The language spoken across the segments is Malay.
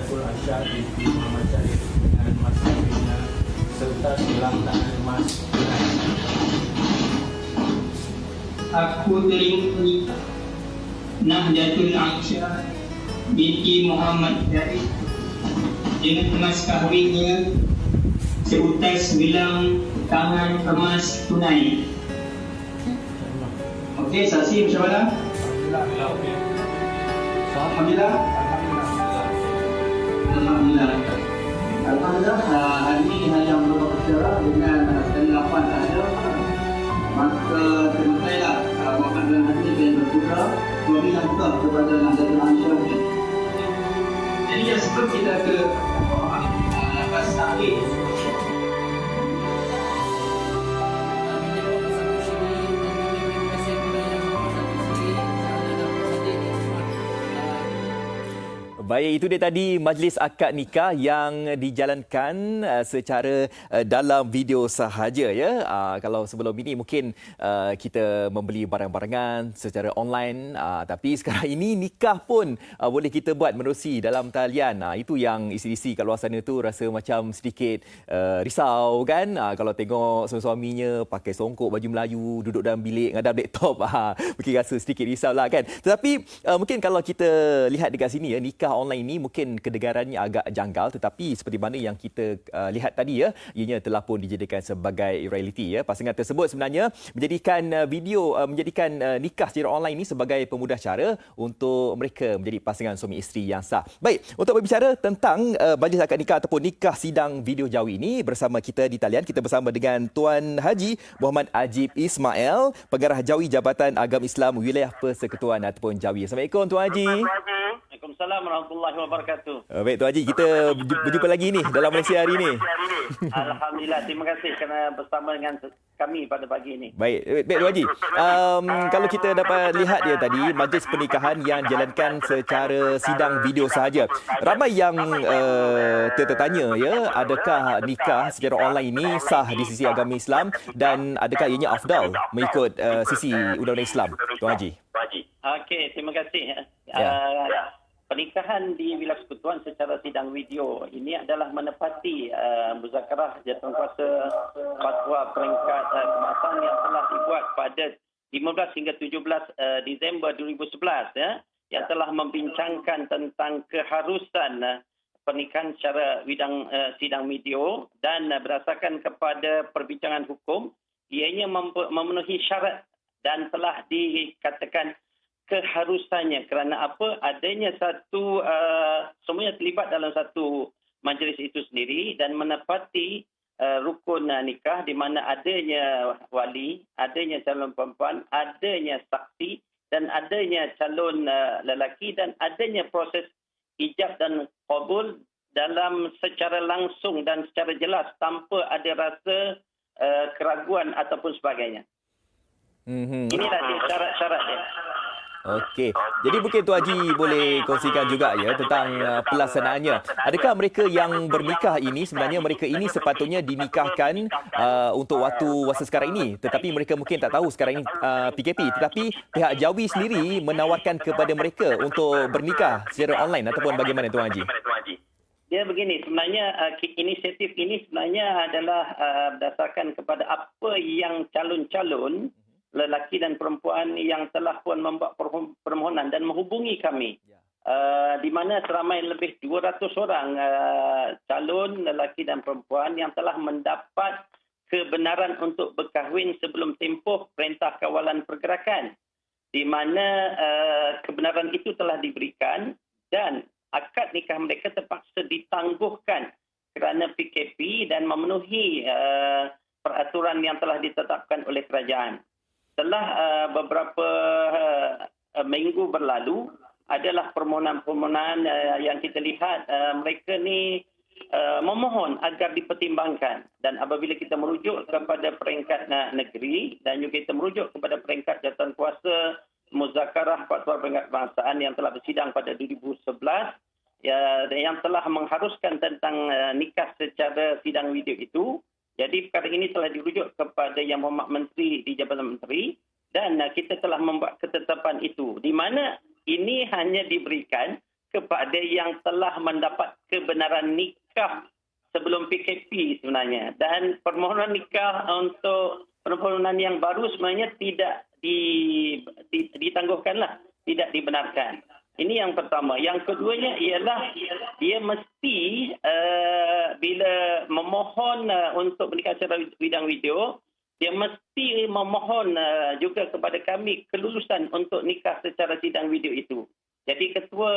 Saiful Asyar binti Muhammad Syarif dengan mas kawinnya serta silang tangan emas tunai. Aku terima nikah Nahdatul Aisyah binti Muhammad Syarif dengan mas kahwinnya seutas gelang tangan emas tunai. Okey, saksi macam mana? Alhamdulillah. Alhamdulillah. Alhamdulillah. Hari ini hanya beberapa perkara dengan penerapan ada. Maka termakailah wakil dan hati yang berputra suami yang buka kepada Nahdatul Aisyah. Jadi sebelum kita ke lepas tahun Baik, itu dia tadi majlis akad nikah yang dijalankan secara dalam video sahaja ya. Kalau sebelum ini mungkin kita membeli barang-barangan secara online, tapi sekarang ini nikah pun boleh kita buat menerusi dalam talian. Itu yang isi-isi kat luar sana tu rasa macam sedikit risau kan. Kalau tengok suami-suaminya pakai songkok baju Melayu, duduk dalam bilik ngadap laptop, mungkin rasa sedikit risau lah kan. Tetapi mungkin kalau kita lihat dekat sini ya, nikah online ini mungkin kedengarannya agak janggal, tetapi seperti mana yang kita lihat tadi ya, ianya telah pun dijadikan sebagai realiti ya. Pasangan tersebut sebenarnya menjadikan nikah secara online ini sebagai pemudah cara untuk mereka menjadi pasangan suami isteri yang sah. Baik, untuk berbicara tentang majlis akad nikah ataupun nikah sidang video jauh ini, bersama kita di talian kita bersama dengan Tuan Haji Muhammad Ajib Ismail, Pengarah Jawi Jabatan Agama Islam Wilayah Persekutuan ataupun Jawi. Assalamualaikum Tuan Haji. Waalaikumsalam warahmatullahi wabarakatuh. Baik Tuan Haji, kita berjumpa lagi ni dalam Malaysia hari ini. Alhamdulillah, terima kasih kerana bersama dengan kami pada pagi ini. Baik Tuan Haji. Kalau kita dapat lihat dia tadi, majlis pernikahan yang dijalankan secara sidang video sahaja. Ramai yang tertanya ya, adakah nikah secara online ini sah di sisi agama Islam dan adakah ianya afdal mengikut sisi undang-undang Islam, Tuan Haji? Okey, terima kasih. Pernikahan di wilayah persekutuan secara sidang video ini adalah menepati muzakarah jawatankuasa fatwa peringkat kebangsaan yang telah dibuat pada 15 hingga 17 Disember 2011 ya, yang telah membincangkan tentang keharusan pernikahan secara sidang video dan berdasarkan kepada perbincangan hukum, ianya memenuhi syarat dan telah dikatakan keharusannya kerana apa? Adanya satu semuanya terlibat dalam satu majlis itu sendiri dan menepati rukun nikah di mana adanya wali, adanya calon perempuan, adanya saksi dan adanya calon lelaki dan adanya proses ijab dan qabul dalam secara langsung dan secara jelas tanpa ada rasa keraguan ataupun sebagainya. Inilah syarat-syarat dia. Okey. Jadi mungkin Tuan Haji boleh kongsikan juga ya tentang pelaksanaannya. Adakah mereka yang bernikah ini sebenarnya mereka ini sepatutnya dinikahkan untuk waktu masa sekarang ini, tetapi mereka mungkin tak tahu sekarang ini PKP, tetapi pihak Jawi sendiri menawarkan kepada mereka untuk bernikah secara online ataupun bagaimana Tuan Haji? Dia begini, sebenarnya inisiatif ini sebenarnya adalah berdasarkan kepada apa yang calon-calon lelaki dan perempuan yang telah pun membuat permohonan dan menghubungi kami. Di mana seramai lebih 200 orang calon lelaki dan perempuan yang telah mendapat kebenaran untuk berkahwin sebelum tempoh Perintah Kawalan Pergerakan. Di mana kebenaran itu telah diberikan dan akad nikah mereka terpaksa ditangguhkan kerana PKP dan memenuhi peraturan yang telah ditetapkan oleh kerajaan. Setelah beberapa minggu berlalu, adalah permohonan-permohonan yang kita lihat mereka ni memohon agar dipertimbangkan. Dan apabila kita merujuk kepada peringkat negeri dan juga kita merujuk kepada peringkat jawatankuasa muzakarah fatwa peringkat kebangsaan yang telah bersidang pada 2011, yang telah mengharuskan tentang nikah secara sidang video itu. Jadi perkara ini telah dirujuk kepada Yang Berhormat Menteri di Jabatan Menteri dan kita telah membuat ketetapan itu di mana ini hanya diberikan kepada yang telah mendapat kebenaran nikah sebelum PKP sebenarnya. Dan permohonan nikah untuk permohonan yang baru sebenarnya tidak ditangguhkanlah, tidak dibenarkan. Ini yang pertama. Yang keduanya ialah dia mesti bila memohon untuk menikah secara bidang video, dia mesti memohon juga kepada kami kelulusan untuk nikah secara sidang video itu. Jadi Ketua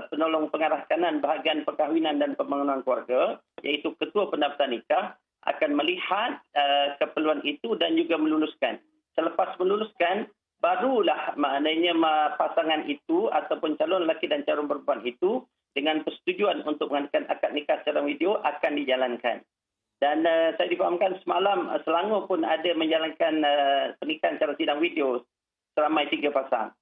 Penolong Pengarah Kanan Bahagian Perkahwinan dan Pembangunan Keluarga, iaitu Ketua Pendaftar Nikah, akan melihat keperluan itu dan juga meluluskan. Selepas meluluskan, barulah maknanya pasangan itu ataupun calon lelaki dan calon perempuan itu dengan persetujuan untuk mengadakan akad nikah secara video akan dijalankan. Dan saya difahamkan semalam Selangor pun ada menjalankan pernikahan secara sidang video seramai 3 pasang.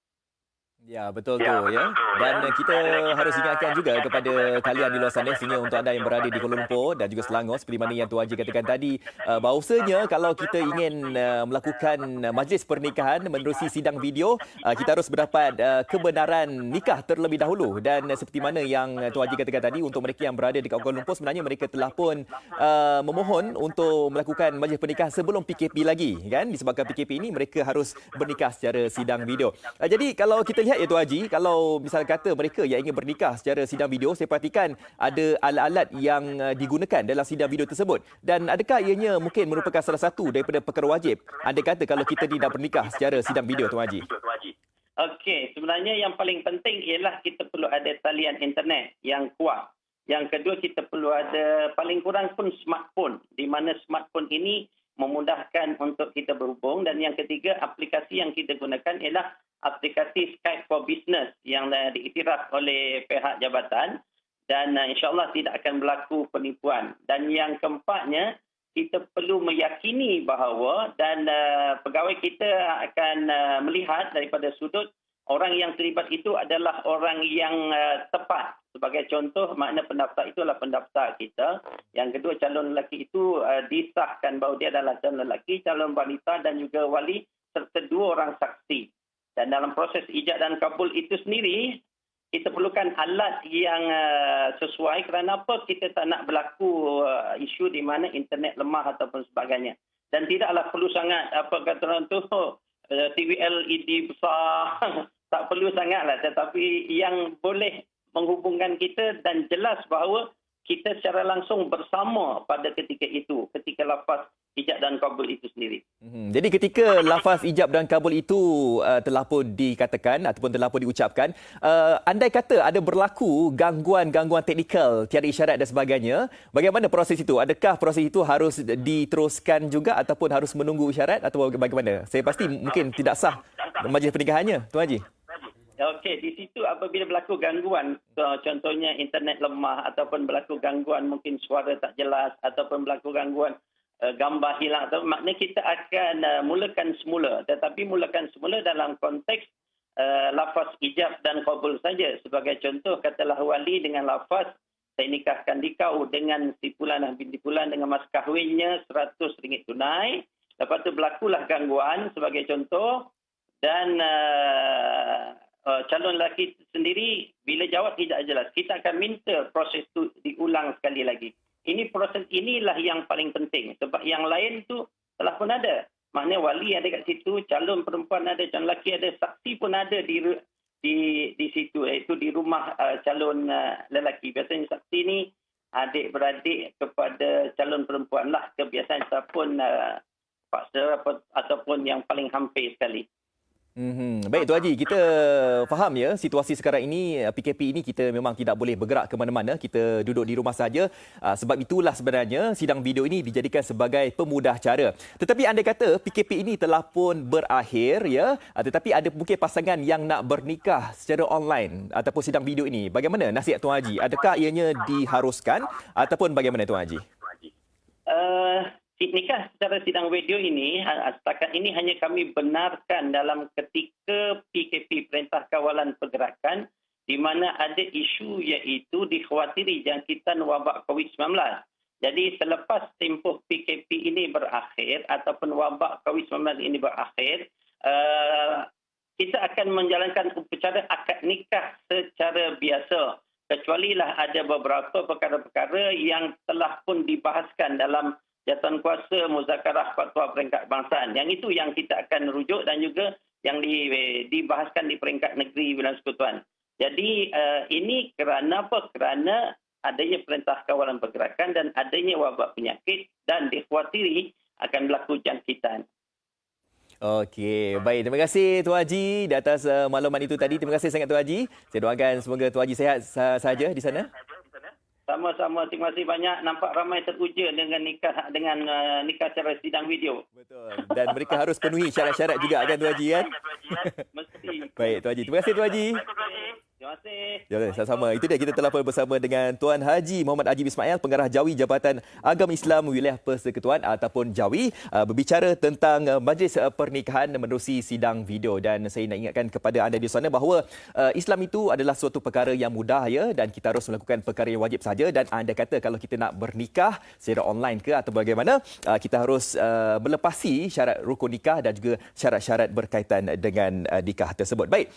Ya, betul tu ya. Dan kita harus ingatkan juga kepada kalian di luar sana, sehingga untuk anda yang berada di Kuala Lumpur dan juga Selangor, seperti mana yang Tuan Haji katakan tadi, bahawasanya kalau kita ingin melakukan majlis pernikahan menerusi sidang video, kita harus mendapat kebenaran nikah terlebih dahulu. Dan seperti mana yang Tuan Haji katakan tadi, untuk mereka yang berada di Kuala Lumpur, sebenarnya mereka telah pun memohon untuk melakukan majlis pernikahan sebelum PKP lagi, kan? Disebabkan PKP ini mereka harus bernikah secara sidang video. Jadi kalau kita lihat ya Tuan Haji, kalau misal kata mereka yang ingin bernikah secara sidang video, saya perhatikan ada alat-alat yang digunakan dalam sidang video tersebut. Dan adakah ianya mungkin merupakan salah satu daripada perkara wajib anda kata kalau kita tidak bernikah secara sidang video, Tuan Haji? Okey, sebenarnya yang paling penting ialah kita perlu ada talian internet yang kuat. Yang kedua, kita perlu ada paling kurang pun smartphone, di mana smartphone ini memudahkan untuk kita berhubung. Dan yang ketiga, aplikasi yang kita gunakan ialah aplikasi Skype for Business yang diiktiraf oleh pihak jabatan, dan insyaAllah tidak akan berlaku penipuan. Dan yang keempatnya, kita perlu meyakini bahawa dan pegawai kita akan melihat daripada sudut orang yang terlibat itu adalah orang yang tepat. Sebagai contoh, makna pendaftar itu adalah pendaftar kita. Yang kedua, calon lelaki itu disahkan bahawa dia adalah calon lelaki, calon wanita dan juga wali serta 2 orang saksi. Dan dalam proses ijab dan kabul itu sendiri, kita perlukan alat yang sesuai. Kerana apa? Kita tak nak berlaku isu di mana internet lemah ataupun sebagainya. Dan tidaklah perlu sangat, apa kata orang tu, TV LED besar. Tak perlu sangatlah. Tetapi yang boleh menghubungkan kita dan jelas bahawa kita secara langsung bersama pada ketika itu, ketika lafaz ijab dan kabul itu sendiri. Jadi ketika lafaz ijab dan kabul itu telah pun dikatakan ataupun telah pun diucapkan, andai kata ada berlaku gangguan-gangguan teknikal, tiada isyarat dan sebagainya, bagaimana proses itu? Adakah proses itu harus diteruskan juga ataupun harus menunggu isyarat atau bagaimana? Saya pasti mungkin tidak sah majlis pernikahannya, Tuan Haji. Okey, di situ apabila berlaku gangguan, contohnya internet lemah ataupun berlaku gangguan mungkin suara tak jelas ataupun berlaku gangguan gambar hilang, atau maknanya kita akan mulakan semula. Tetapi mulakan semula dalam konteks lafaz ijab dan kabul saja. Sebagai contoh, katalah wali dengan lafaz saya nikahkan dikau dengan si fulan dan binti fulan dengan mas kahwinnya RM100 tunai. Lepas tu berlakulah gangguan sebagai contoh, dan calon lelaki sendiri bila jawab tidak jelas, kita akan minta proses itu diulang sekali lagi. Proses inilah yang paling penting. Sebab yang lain tu telah pun ada. Maknanya wali ada kat situ, calon perempuan ada, calon lelaki ada, saksi pun ada di situ, iaitu di rumah calon lelaki. Biasanya saksi ni adik-beradik kepada calon perempuan lah. Kebiasaan ataupun paksa ataupun yang paling hampir sekali. Baik Tuan Haji, kita faham ya situasi sekarang ini, PKP ini kita memang tidak boleh bergerak ke mana-mana, kita duduk di rumah saja. Sebab itulah sebenarnya sidang video ini dijadikan sebagai pemudah cara. Tetapi andai kata PKP ini telah pun berakhir ya, tetapi ada mungkin pasangan yang nak bernikah secara online ataupun sidang video ini, bagaimana nasihat Tuan Haji? Adakah ianya diharuskan ataupun bagaimana Tuan Haji? Nikah secara sidang video ini, setakat ini hanya kami benarkan dalam ketika PKP, Perintah Kawalan Pergerakan, di mana ada isu iaitu dikhawatiri jangkitan wabak COVID-19. Jadi selepas tempoh PKP ini berakhir ataupun wabak COVID-19 ini berakhir, kita akan menjalankan upacara akad nikah secara biasa. Kecualilah ada beberapa perkara-perkara yang telah pun dibahaskan dalam jawatan kuasa muzakarah fatwa peringkat kebangsaan. Yang itu yang kita akan rujuk dan juga yang dibahaskan di peringkat negeri Wilayah Persekutuan. Jadi ini kerana apa? Kerana adanya perintah kawalan pergerakan dan adanya wabak penyakit dan dikhawatiri akan berlaku jangkitan. Okey, baik. Terima kasih Tuan Haji di atas makluman itu tadi. Terima kasih sangat Tuan Haji. Saya doakan semoga Tuan Haji sihat saja di sana. Sama-sama, terima kasih banyak. Nampak ramai teruja dengan nikah secara sidang video. Betul. Dan mereka harus penuhi syarat-syarat juga kan Tuan Haji kan? Mesti. Baik Tuan Haji. Terima kasih Tuan Haji. Terima kasih. Ya, sama-sama. Itu dia kita telah bersama dengan Tuan Haji Muhammad Ajib Ismail, Pengarah Jawi Jabatan Agama Islam Wilayah Persekutuan ataupun Jawi, berbicara tentang majlis pernikahan menerusi sidang video. Dan saya nak ingatkan kepada anda di sana bahawa Islam itu adalah suatu perkara yang mudah ya, dan kita harus melakukan perkara yang wajib saja. Dan anda kata kalau kita nak bernikah secara online ke atau bagaimana, kita harus melepasi syarat rukun nikah dan juga syarat-syarat berkaitan dengan nikah tersebut. Baik.